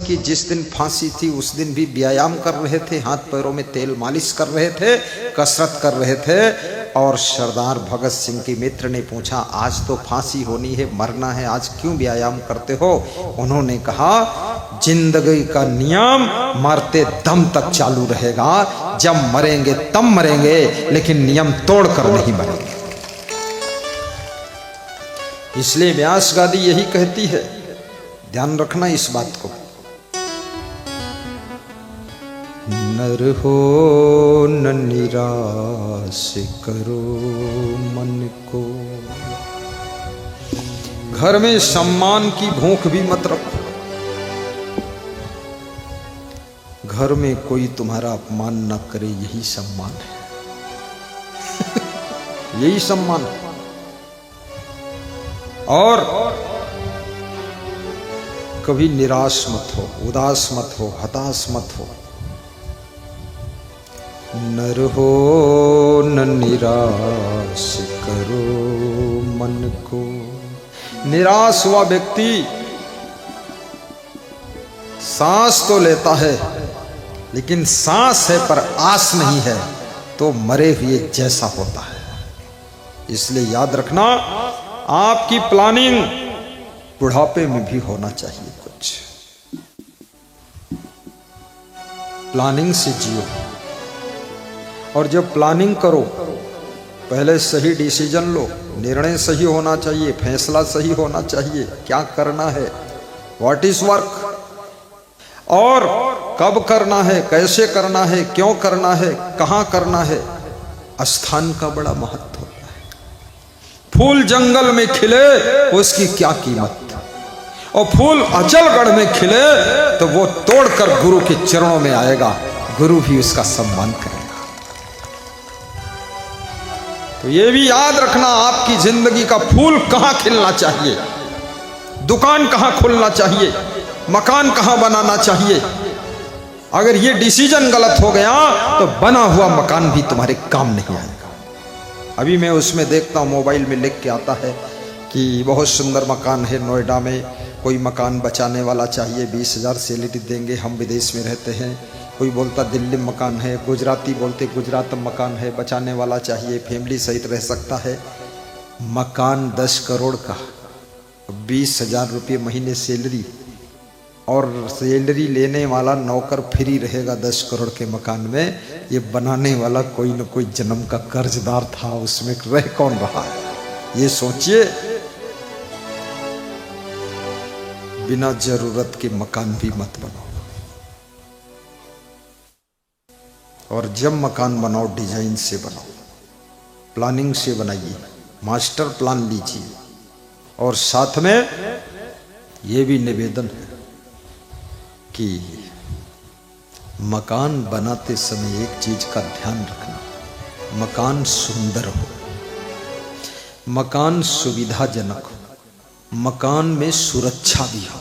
कि जिस दिन फांसी थी उस दिन भी व्यायाम कर रहे थे, हाथ पैरों में तेल मालिश कर रहे थे, कसरत कर रहे थे। और सरदार भगत सिंह के मित्र ने पूछा, आज तो फांसी होनी है, मरना है, आज क्यों व्यायाम करते हो? उन्होंने कहा, जिंदगी का नियम मरते दम तक चालू रहेगा, जब मरेंगे तब मरेंगे, लेकिन नियम तोड़कर नहीं मरेंगे। इसलिए व्यास गादी यही कहती है, ध्यान रखना इस बात को। नर हो न निराश करो मन को, घर में सम्मान की भूख भी मत रखो। घर में कोई तुम्हारा अपमान न करे, यही सम्मान है। यही सम्मान है। और कभी निराश मत हो, उदास मत हो, हताश मत हो। नर हो न निराश करो मन को। निराश हुआ व्यक्ति सांस तो लेता है, लेकिन सांस है पर आस नहीं है, तो मरे हुए जैसा होता है। इसलिए याद रखना, आपकी प्लानिंग बुढ़ापे में भी होना चाहिए। कुछ प्लानिंग से जियो, और जब प्लानिंग करो पहले सही डिसीजन लो, निर्णय सही होना चाहिए, फैसला सही होना चाहिए, क्या करना है, व्हाट इज वर्क, और कब करना है, कैसे करना है, क्यों करना है, कहां करना है। स्थान का बड़ा महत्व होता है। फूल जंगल में खिले उसकी क्या कीमत, और फूल अचलगढ़ में खिले तो वो तोड़कर गुरु के चरणों में आएगा, गुरु भी उसका सम्मान करेगा। तो ये भी याद रखना, आपकी जिंदगी का फूल कहां खिलना चाहिए, दुकान कहां खोलना चाहिए, मकान कहां बनाना चाहिए। अगर ये डिसीजन गलत हो गया तो बना हुआ मकान भी तुम्हारे काम नहीं आएगा। अभी मैं उसमें देखता हूं, मोबाइल में लिख के आता है कि बहुत सुंदर मकान है नोएडा में, कोई मकान बचाने वाला चाहिए, 20,000 सैलरी देंगे, हम विदेश में रहते हैं। कोई बोलता दिल्ली में मकान है, गुजराती बोलते गुजरात में मकान है, बचाने वाला चाहिए, फैमिली सहित रह सकता है। मकान 10 करोड़ का, 20,000 रुपये महीने सैलरी, और सैलरी लेने वाला नौकर फ्री रहेगा 10 करोड़ के मकान में। ये बनाने वाला कोई न कोई जन्म का कर्जदार था, उसमें रह कौन रहा है, ये सोचिए। बिना जरूरत के मकान भी मत बनाओ, और जब मकान बनाओ डिजाइन से बनाओ, प्लानिंग से बनाइए, मास्टर प्लान लीजिए। और साथ में ये भी निवेदन है कि मकान बनाते समय एक चीज का ध्यान रखना, मकान सुंदर हो, मकान सुविधाजनक हो, मकान में सुरक्षा भी हो।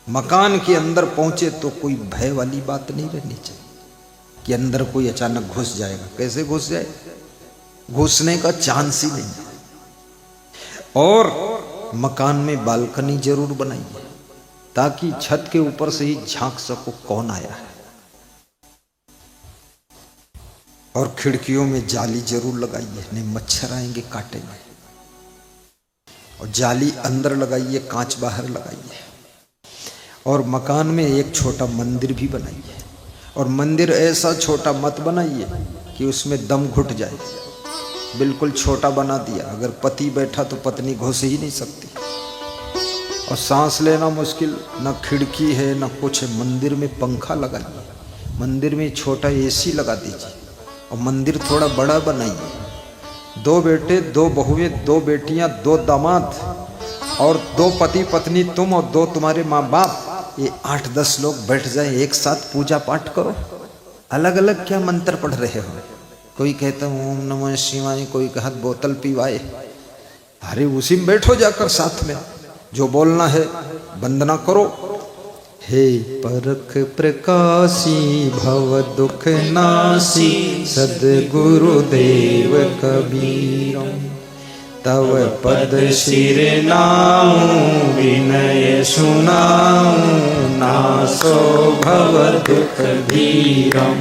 मकान के अंदर पहुंचे तो कोई भय वाली बात नहीं रहनी चाहिए कि अंदर कोई अचानक घुस जाएगा। कैसे घुस जाए, घुसने का चांस ही नहीं। और मकान में बालकनी जरूर बनाइए, ताकि छत के ऊपर से ही झांक सको कौन आया है। और खिड़कियों में जाली जरूर लगाइए, नहीं मच्छर आएंगे काटेंगे। और जाली अंदर लगाइए, कांच बाहर लगाइए। और मकान में एक छोटा मंदिर भी बनाइए, और मंदिर ऐसा छोटा मत बनाइए कि उसमें दम घुट जाए। बिल्कुल छोटा बना दिया, अगर पति बैठा तो पत्नी घुस ही नहीं सकती, और सांस लेना मुश्किल, न खिड़की है न कुछ है। मंदिर में पंखा लगाइए, मंदिर में छोटा एसी लगा दीजिए, और मंदिर थोड़ा बड़ा बनाइए। 2 बेटे, 2 बहुएं, 2 बेटियां, 2 दामाद, और 2 पति पत्नी, तुम और 2 तुम्हारे माँ बाप, ये 8-10 लोग बैठ जाए, एक साथ पूजा पाठ करो। अलग अलग क्या मंत्र पढ़ रहे हो, कोई कहता ओम नमः शिवाय, कोई कहत बोतल पीवाए। अरे उसी में बैठो जाकर साथ में, जो बोलना है वंदना करो। हे परख प्रकाशी भव दुख नासी, सद्गुरु देव कबीरम, तव पद सिर नाऊं विनय सुनाऊं नासो भव दुख धीरम।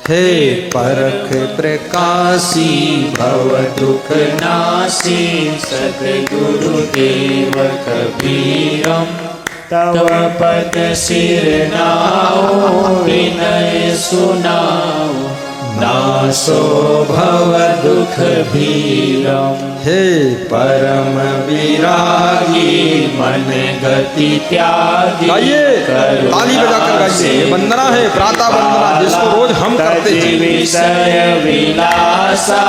हे परख प्रकाशी भव दुख नासी सद्गुरु देव कबीरम। तव पद सिर नाऊं विनय सुनाऊं नासो भव दुख भीरम। हे परम विरागी मन गति त्यागी। गाइए, ताली बजाकर गाइए। वंदना है, प्रातः वंदना, जिसको रोज हम करते हैं। विषय विलासा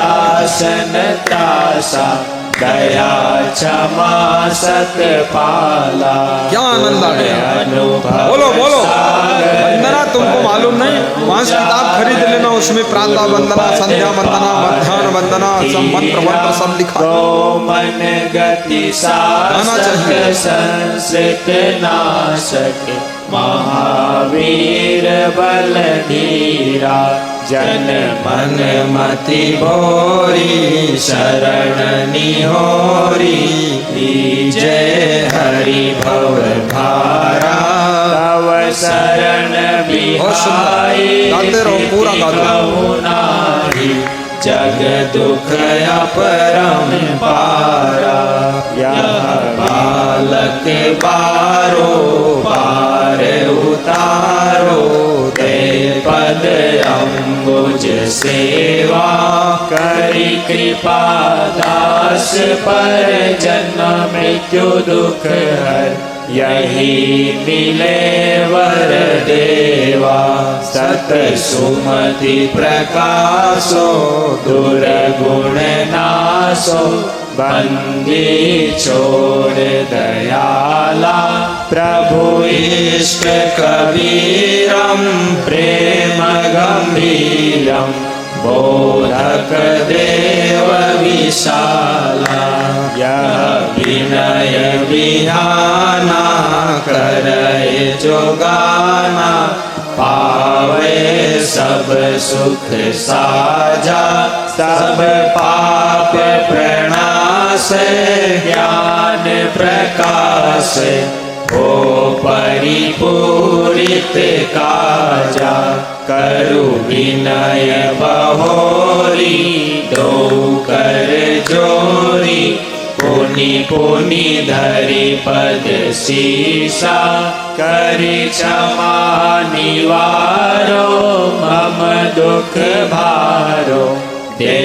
आसन तासा दया क्षमा सतपाला। क्या आनंद आ गया। बोलो बोलो वंदना। तुमको मालूम नहीं, वहां से किताब खरीद लेना, उसमें प्रातः वंदना, संध्या वंदना, मध्याह्न वंदना, सब मंत्र वंत्र सब लिखा। मन गति साधक संस्कृत नाशक महावीर बल धीरा। जन मन मति भोरी शरण निहोरी। जय हरि भव भारा तव शरण बिहाई। गाते रहो, पूरा गाते। जग दुख अपरम पारा। यह बालक बारो पार उतारो। ते पद अम्बुज सेवा करी कृपा दास पर। जन्म मृत्यु दुख हर यही मिले वर देवा। सत सुमति प्रकाशो दुर्गुण नाशो। बंदी छोड़ दयाला प्रभु इष्ट कबीरम। प्रेम गंभीरम बोधक देव विशाला। यह विनय विहाना करए जो गाना। पावे सब सुख साजा सब पाप प्रणाश। ज्ञान प्रकाश हो परिपूरित काजा। करु विनय बहोरी दो कर जोरी। पुनि पुनि धरि पद शीशा करि क्षमा निवारो। मम दुख भारो दे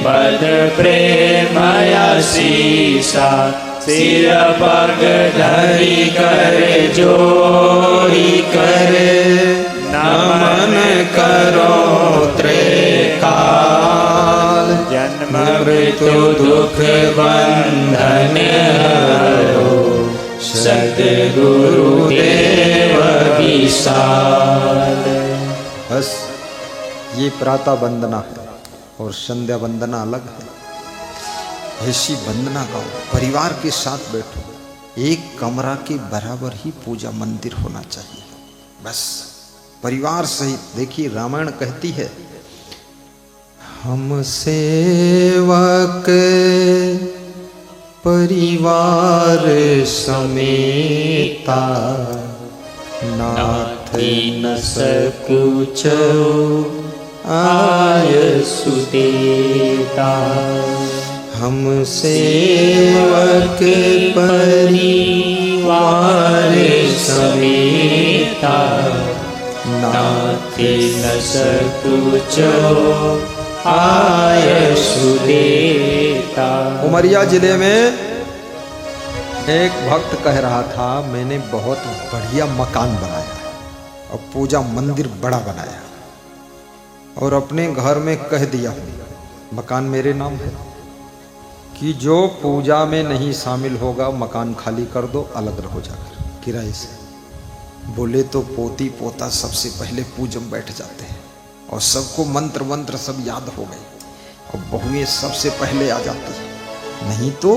पद प्रेम आशीषा। सिर पग धरि कर जोरी करे। नमन करो त्रिकाल। जन्म मृत्यु दुख बंधन हरो। सद्गुरु देव विशाल। बस ये प्रातः वंदना है और संध्या वंदना अलग है। ऐसी वंदना गाओ, परिवार के साथ बैठो। एक कमरा के बराबर ही पूजा मंदिर होना चाहिए। बस परिवार सहित। देखिए रामायण कहती है, हम सेवक परिवार समेता। नाथ न सकुचो आय सुदेता। हम सेवक परिवार समेता। नाथ न सकुचो आय सुदेता। उमरिया जिले में एक भक्त कह रहा था, मैंने बहुत बढ़िया मकान बनाया और पूजा मंदिर बड़ा बनाया और अपने घर में कह दिया मकान मेरे नाम है कि जो पूजा में नहीं शामिल होगा मकान खाली कर दो, अलग रहो जाकर किराए से। बोले तो पोती पोता सबसे पहले पूजम बैठ जाते हैं और सबको मंत्र वंत्र सब याद हो गए और बहुएं सबसे पहले आ जाती है। नहीं तो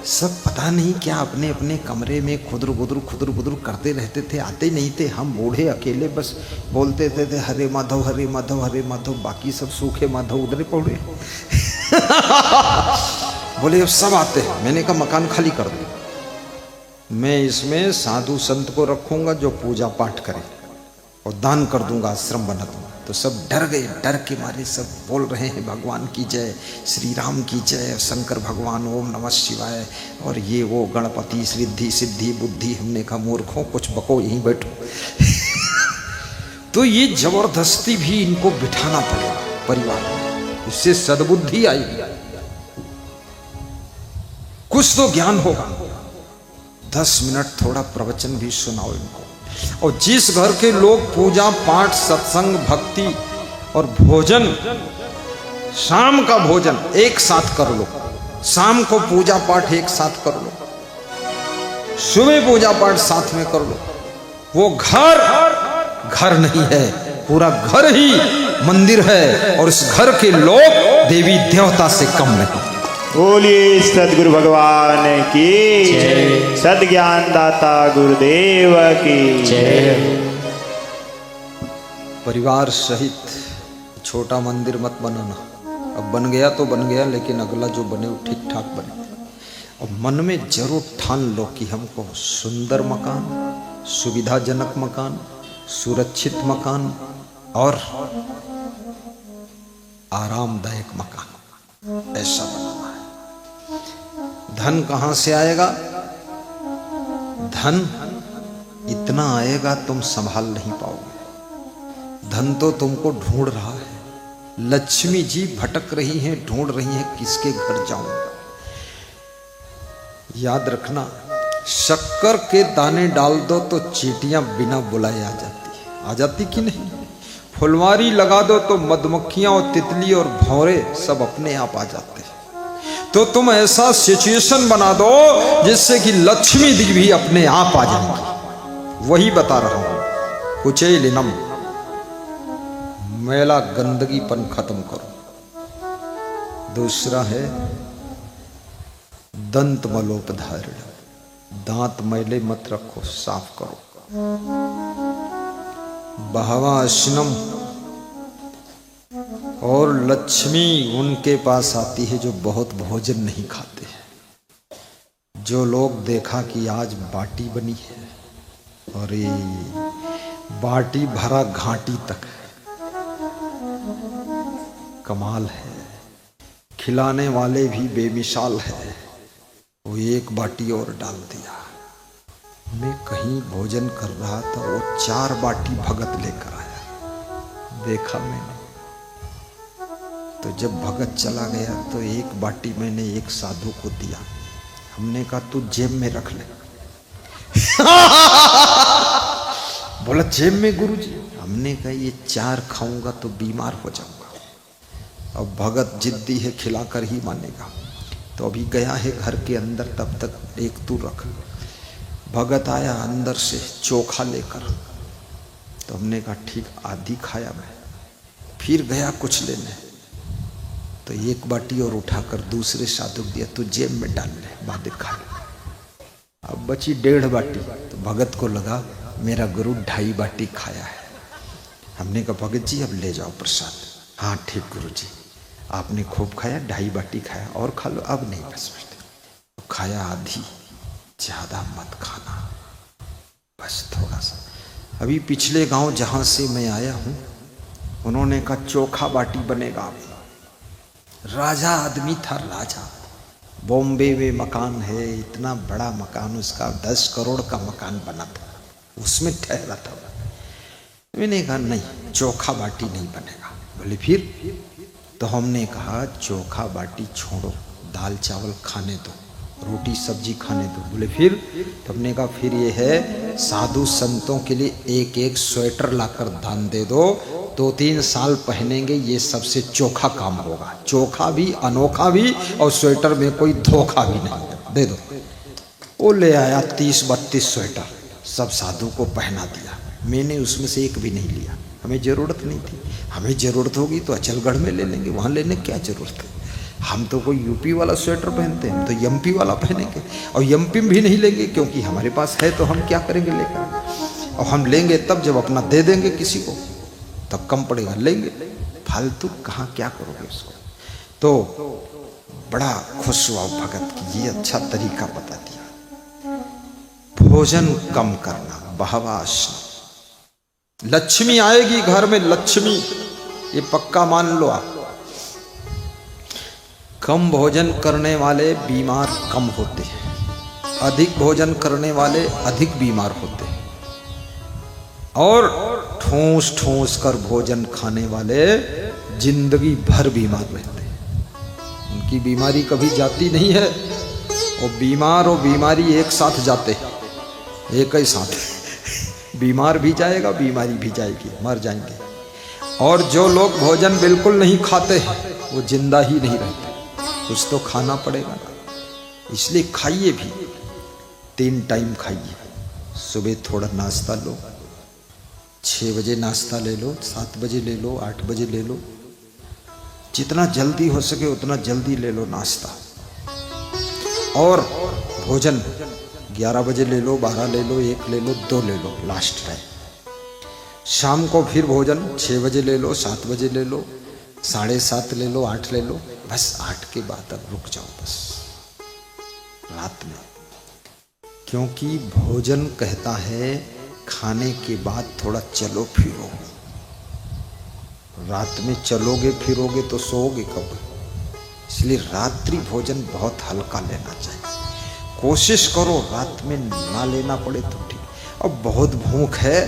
सब पता नहीं क्या अपने अपने कमरे में खुदर बुदर करते रहते थे, आते नहीं थे। हम बूढ़े अकेले बस बोलते थे हरे माधव हरे माधव हरे माधव, बाकी सब सूखे माधव उधर पड़े। बोले अब सब आते हैं। मैंने कहा मकान खाली कर दो, मैं इसमें साधु संत को रखूंगा जो पूजा पाठ करे और दान कर दूंगा, आश्रम बना दूंगा। तो सब डर गए, डर के मारे सब बोल रहे हैं भगवान की जय, श्री राम की जय, शंकर भगवान, ओम नमः शिवाय, और ये वो गणपति रिद्धि सिद्धि बुद्धि। हमने कहा मूर्खों कुछ बको, यहीं बैठो। तो ये जबरदस्ती भी इनको बिठाना पड़ेगा परिवार में, इससे सद्बुद्धि आएगी, कुछ तो ज्ञान होगा। 10 मिनट थोड़ा प्रवचन भी सुनाओ इनको। और जिस घर के लोग पूजा पाठ सत्संग भक्ति और भोजन, शाम का भोजन एक साथ कर लो, शाम को पूजा पाठ एक साथ कर लो, सुबह पूजा पाठ साथ में कर लो, वो घर नहीं है, पूरा घर ही मंदिर है, और इस घर के लोग देवी देवता से कम नहीं। बोलिए सदगुरु भगवान की जय, सद्ज्ञान दाता गुरुदेव की जय। परिवार सहित छोटा मंदिर मत बनाना। अब बन गया तो बन गया, लेकिन अगला जो बने वो ठीक ठाक बने। और मन में जरूर ठान लो कि हमको सुंदर मकान, सुविधाजनक मकान, सुरक्षित मकान और आरामदायक मकान ऐसा बनाना है। धन कहां से आएगा? धन इतना आएगा तुम संभाल नहीं पाओगे। धन तो तुमको ढूंढ रहा है। लक्ष्मी जी भटक रही हैं, ढूंढ रही हैं किसके घर जाऊं। याद रखना, शक्कर के दाने डाल दो तो चींटियां बिना बुलाए आ जाती है। आ जाती कि नहीं? फुलवारी लगा दो तो मधुमक्खियां और तितली और भौरे सब अपने आप आ जाते हैं। तो तुम ऐसा सिचुएशन बना दो जिससे कि लक्ष्मी दी भी अपने आप आ जाएंगी। वही बता रहा हूं। कुचेलिनम, मैला गंदगीपन खत्म करो। दूसरा है दंत मलोपधारण, दांत मैले मत रखो, साफ करो। बहवास्नम, और लक्ष्मी उनके पास आती है जो बहुत भोजन नहीं खाते हैं। जो लोग देखा कि आज बाटी बनी है, और ये बाटी भरा घाटी तक है, कमाल है। खिलाने वाले भी बेमिसाल है। वो एक बाटी और डाल दिया। मैं कहीं भोजन कर रहा था, वो 4 बाटी भगत लेकर आया। देखा मैंने, तो जब भगत चला गया तो एक बाटी मैंने एक साधु को दिया। हमने कहा तू जेब में रख ले। बोला जेब में गुरुजी? हमने कहा ये 4 खाऊंगा तो बीमार हो जाऊंगा। अब भगत जिद्दी है, खिलाकर ही मानेगा। तो अभी गया है घर के अंदर, तब तक एक तू रख। भगत आया अंदर से चोखा लेकर। तो हमने कहा ठीक, आधी खाया मैं। फिर गया कुछ लेने, तो एक बाटी और उठाकर दूसरे साधु को दिया, तू जेब में डाल ले, बाद खा ले। अब बची 1.5 बाटी। तो भगत को लगा मेरा गुरु 2.5 बाटी खाया है। हमने कहा भगत जी अब ले जाओ प्रसाद। हाँ ठीक गुरु जी, आपने खूब खाया, 2.5 बाटी खाया, और खा लो। अब नहीं बस तो खाया आधी, ज्यादा मत खाना, बस थोड़ा सा। अभी पिछले गांव जहां से मैं आया हूं, उन्होंने कहा चोखा बाटी बनेगा। राजा आदमी था, राजा। बॉम्बे में मकान है, इतना बड़ा मकान, उसका 10 करोड़ का मकान बना था, उसमें ठहरा था। मैंने कहा नहीं, चोखा बाटी नहीं बनेगा। बोले फिर? तो हमने कहा चोखा बाटी छोड़ो, दाल चावल खाने दो, रोटी सब्जी खाने दो। बोले फिर? तो हमने कहा फिर ये है, साधु संतों के लिए एक एक स्वेटर लाकर दान दे दो, 2-3 साल पहनेंगे, ये सबसे चोखा काम होगा। चोखा भी, अनोखा भी, और स्वेटर में कोई धोखा भी नहीं, दे दो। वो ले आया 30-32 स्वेटर, सब साधु को पहना दिया। मैंने उसमें से एक भी नहीं लिया, हमें जरूरत नहीं थी। हमें जरूरत होगी तो अचलगढ़ में ले लेंगे, वहाँ लेने क्या जरूरत है। हम तो कोई यूपी वाला स्वेटर पहनते हैं, हम तो एमपी वाला पहनेंगे, और एमपी में भी नहीं लेंगे क्योंकि हमारे पास है, तो हम क्या करेंगे लेकर। और हम लेंगे तब जब अपना दे देंगे किसी को, तब कम पड़ेगा, लेंगे। फालतू कहाँ क्या करोगे उसको। तो बड़ा खुश हुआ भगत की ये अच्छा तरीका बता दिया। भोजन कम करना, बहवास। लक्ष्मी आएगी घर में, लक्ष्मी, ये पक्का मान लो आप। कम भोजन करने वाले बीमार कम होते हैं, अधिक भोजन करने वाले अधिक बीमार होते हैं, और ठूस ठूस कर भोजन खाने वाले जिंदगी भर बीमार रहते हैं। उनकी बीमारी कभी जाती नहीं है। वो बीमार और बीमारी एक साथ जाते हैं, एक ही साथ। बीमार भी जाएगा, बीमारी भी जाएगी, मर जाएंगे। और जो लोग भोजन बिल्कुल नहीं खाते वो जिंदा ही नहीं रहते। कुछ तो खाना पड़ेगा ना, इसलिए खाइए भी, 3 टाइम खाइए। सुबह थोड़ा नाश्ता लो, 6 बजे नाश्ता ले लो, 7 बजे ले लो, 8 बजे ले लो, जितना जल्दी हो सके उतना जल्दी ले लो नाश्ता। और भोजन 11 बजे ले लो, 12 ले लो, 1 ले लो, 2 ले लो, लास्ट है। शाम को फिर भोजन 6 बजे ले लो, 7 बजे ले लो, 7:30 ले लो, 8 ले लो, बस 8 के बाद अब रुक जाओ बस रात में। क्योंकि भोजन कहता है खाने के बाद थोड़ा चलो फिरो। रात में चलोगे फिरोगे तो सोओगे कब? इसलिए रात्रि भोजन बहुत हल्का लेना चाहिए। कोशिश करो रात में ना लेना पड़े तो ठीक। अब बहुत भूख है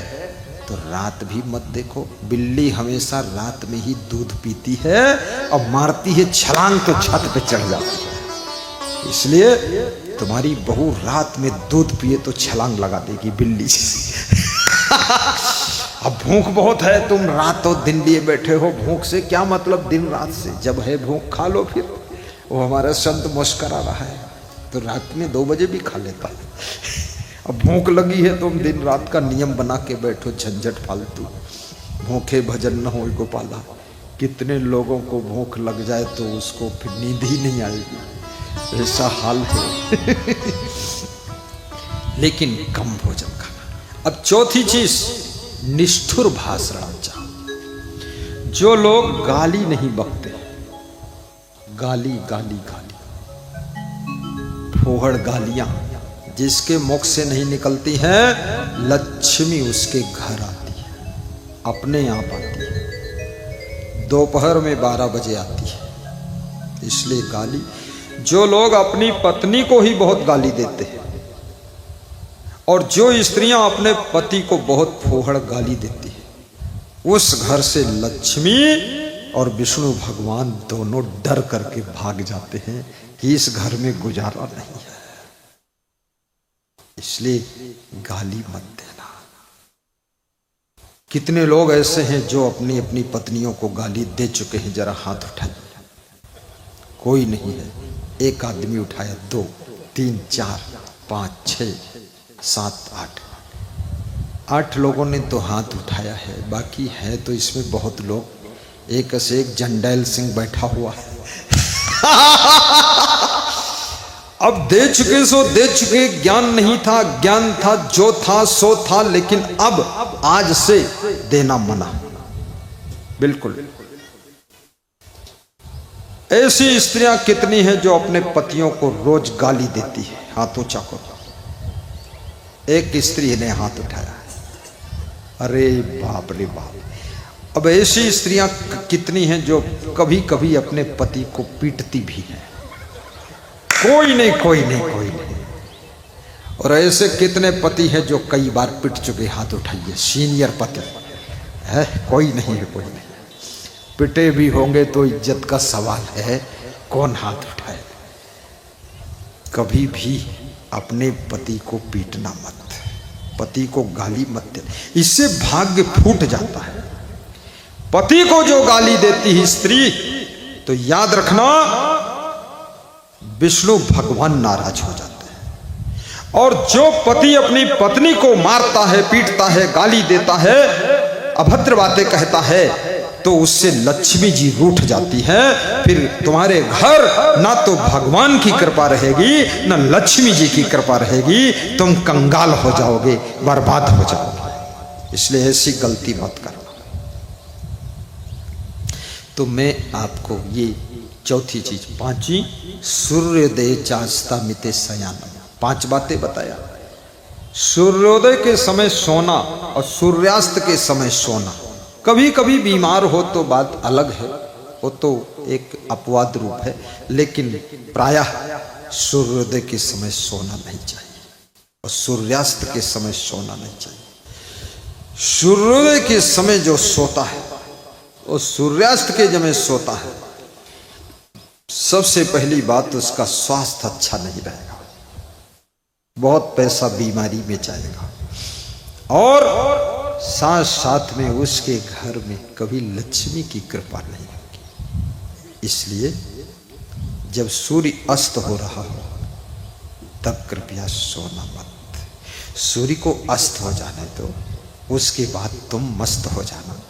तो रात भी मत देखो। बिल्ली हमेशा रात में ही दूध पीती है और मारती है छलांग तो छत पे चढ़ जाती है। इसलिए तुम्हारी बहू रात में दूध पिए तो छलांग लगा देगी बिल्ली। अब भूख बहुत है, तुम रातों दिन लिए बैठे हो। भूख से क्या मतलब दिन रात से? जब है भूख खा लो। फिर वो हमारा संत मुस्करा रहा है तो रात में 2 बजे भी खा लेता है। अब भूख लगी है तुम दिन रात का नियम बना के बैठो, झंझट फालतू। भूखे भजन न हो गोपाला। कितने लोगों को भूख लग जाए तो उसको फिर नींद ही नहीं आएगी, ऐसा हाल है। लेकिन कम भोजन खाना। अब चौथी चीज, निष्ठुर भाषण। जो लोग गाली नहीं बकते, गाली गाली गाली, फोहड़ गालियां जिसके मुख से नहीं निकलती हैं, लक्ष्मी उसके घर आती है, अपने आप आती है। दोपहर में 12 बजे आती है। इसलिए गाली, जो लोग अपनी पत्नी को ही बहुत गाली देते हैं और जो स्त्रियां अपने पति को बहुत फोहड़ गाली देती है, उस घर से लक्ष्मी और विष्णु भगवान दोनों डर करके भाग जाते हैं कि इस घर में गुजारा नहीं है। इसलिए गाली मत देना। कितने लोग ऐसे हैं जो अपनी अपनी पत्नियों को गाली दे चुके हैं? जरा हाथ उठाइए। कोई नहीं है। एक आदमी उठाया, 2, 3, 4, 5, 6, 7, 8 लोगों ने तो हाथ उठाया है। बाकी है तो इसमें बहुत लोग। एक से एक जंडैल सिंह बैठा हुआ है। अब दे चुके सो दे चुके, ज्ञान नहीं था, ज्ञान था, जो था सो था। लेकिन अब आज से देना मना, बिल्कुल। ऐसी स्त्रियां कितनी हैं जो अपने पतियों को रोज गाली देती है? हाथ ऊंचा करो। एक स्त्री ने हाथ उठाया। अरे बाप रे बाप। अब ऐसी स्त्रियां कितनी हैं जो कभी कभी अपने पति को पीटती भी हैं? कोई नहीं, कोई नहीं, कोई नहीं। और ऐसे कितने पति हैं जो कई बार पिट चुके? हाथ उठाइए। सीनियर पति है? कोई नहीं है, कोई नहीं। पिटे भी होंगे तो इज्जत का सवाल है, कौन हाथ उठाए? कभी भी अपने पति को पीटना मत, पति को गाली मत दे। इससे भाग्य फूट जाता है। पति को जो गाली देती है स्त्री, तो याद रखना विष्णु भगवान नाराज हो जाते हैं। और जो पति अपनी पत्नी को मारता है, पीटता है, गाली देता है, अभद्र बातें कहता है, तो उससे लक्ष्मी जी रूठ जाती है। फिर तुम्हारे घर ना तो भगवान की कृपा रहेगी, ना लक्ष्मी जी की कृपा रहेगी। तुम कंगाल हो जाओगे, बर्बाद हो जाओगे। इसलिए ऐसी गलती मत करना। तो मैं आपको ये चौथी चीज, पांचवी, सूर्योदय चास्ता मिते शयानम। 5 बातें बताया। सूर्योदय के समय सोना और सूर्यास्त के समय सोना। कभी कभी बीमार हो तो बात अलग है, वो तो एक अपवाद रूप है, लेकिन प्रायः सूर्योदय के समय सोना नहीं चाहिए और सूर्यास्त के समय सोना नहीं चाहिए। सूर्योदय के समय जो सोता है और सूर्यास्त के समय सोता है, सबसे पहली बात उसका स्वास्थ्य अच्छा नहीं रहेगा, बहुत पैसा बीमारी में जाएगा, और साथ साथ में उसके घर में कभी लक्ष्मी की कृपा नहीं होगी। इसलिए जब सूर्य अस्त हो रहा हो तब कृपया सोना मत। सूर्य को अस्त हो जाने दो, उसके बाद तुम मस्त हो जाना।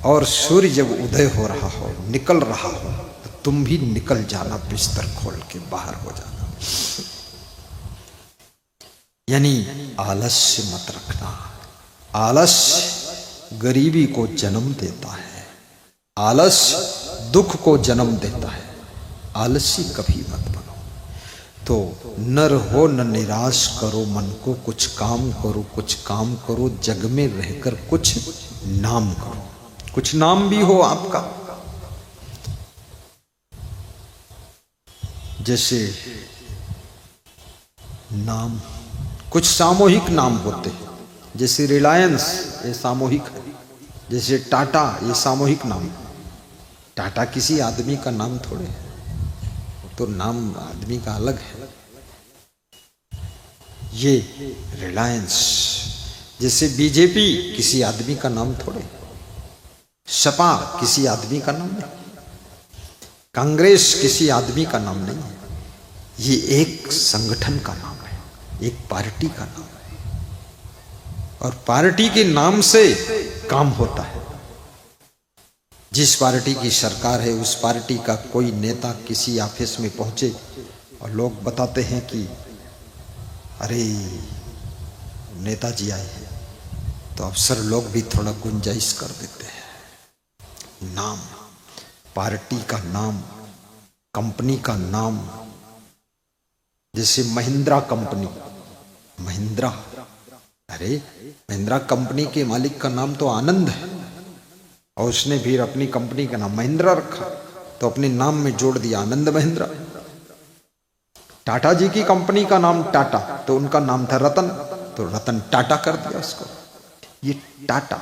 और सूर्य जब उदय हो रहा हो, निकल रहा हो, तो तुम भी निकल जाना, बिस्तर खोल के बाहर हो जाना। यानी आलस्य मत रखना। आलस्य गरीबी को जन्म देता है, आलस्य दुख को जन्म देता है। आलसी कभी मत बनो। तो न रहो न निराश करो मन को, कुछ काम करो, कुछ काम करो, जग में रहकर कुछ नाम करो, कुछ नाम भी हो आपका। जैसे नाम, कुछ सामूहिक नाम होते हैं, जैसे रिलायंस ये सामूहिक है, जैसे टाटा ये सामूहिक नाम है। टाटा किसी आदमी का नाम थोड़े है, तो नाम आदमी का अलग है। ये रिलायंस, जैसे बीजेपी किसी आदमी का नाम थोड़े, सपा किसी आदमी का नाम नहीं, कांग्रेस किसी आदमी का नाम नहीं है। ये एक संगठन का नाम है, एक पार्टी का नाम है, और पार्टी के नाम से काम होता है। जिस पार्टी की सरकार है उस पार्टी का कोई नेता किसी ऑफिस में पहुंचे और लोग बताते हैं कि अरे नेताजी आए हैं, तो अफसर लोग भी थोड़ा गुंजाइश कर देते हैं। नाम, पार्टी का नाम, कंपनी का नाम, जैसे महिंद्रा कंपनी, महिंद्रा, अरे महिंद्रा कंपनी के मालिक का नाम तो आनंद है, और उसने फिर अपनी कंपनी का नाम महिंद्रा रखा, तो अपने नाम में जोड़ दिया आनंद महिंद्रा। टाटा जी की कंपनी का नाम टाटा, तो उनका नाम था रतन, तो रतन टाटा कर दिया उसको। ये टाटा।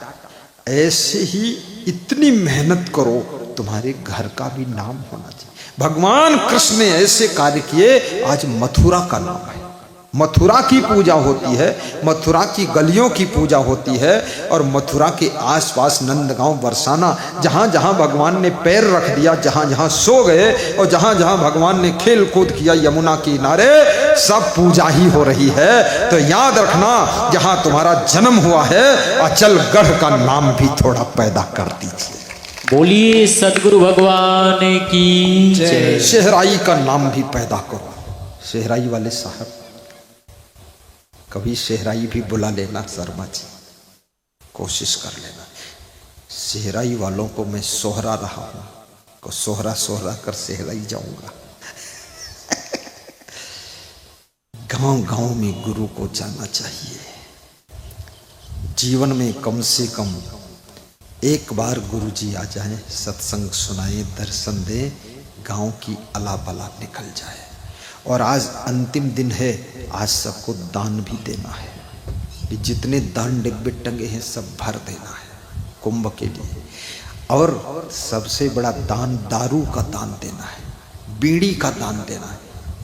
ऐसे ही इतनी मेहनत करो, तुम्हारे घर का भी नाम होना चाहिए। भगवान कृष्ण ने ऐसे कार्य किए, आज मथुरा का नाम है, मथुरा की पूजा होती है, मथुरा की गलियों की पूजा होती है, और मथुरा के आसपास नंदगांव, बरसाना, जहां जहां भगवान ने पैर रख दिया, जहां जहां सो गए, और जहां जहां भगवान ने खेल कूद किया यमुना के किनारे, सब पूजा ही हो रही है। तो याद रखना, जहां तुम्हारा जन्म हुआ है, अचलगढ़ का नाम भी थोड़ा पैदा कर दीजिए। बोलिए सदगुरु भगवान की जय। सेहराई का नाम भी पैदा करो। सेहराई वाले साहब, कभी सेहराई भी बुला लेना, शर्मा जी कोशिश कर लेना। सेहराई वालों को मैं सोहरा रहा हूं, को सोहरा सोहरा कर सेहराई जाऊंगा। गांव गांव में गुरु को जाना चाहिए। जीवन में कम से कम एक बार गुरु जी आ जाए, सत्संग सुनाए, दर्शन दे, गांव की अला बला निकल जाए। और आज अंतिम दिन है, आज सबको दान भी देना है। कि जितने दान डिब्बे टंगे हैं सब भर देना है कुंभ के लिए। और सबसे बड़ा दान दारू का दान देना है, बीड़ी का दान देना है।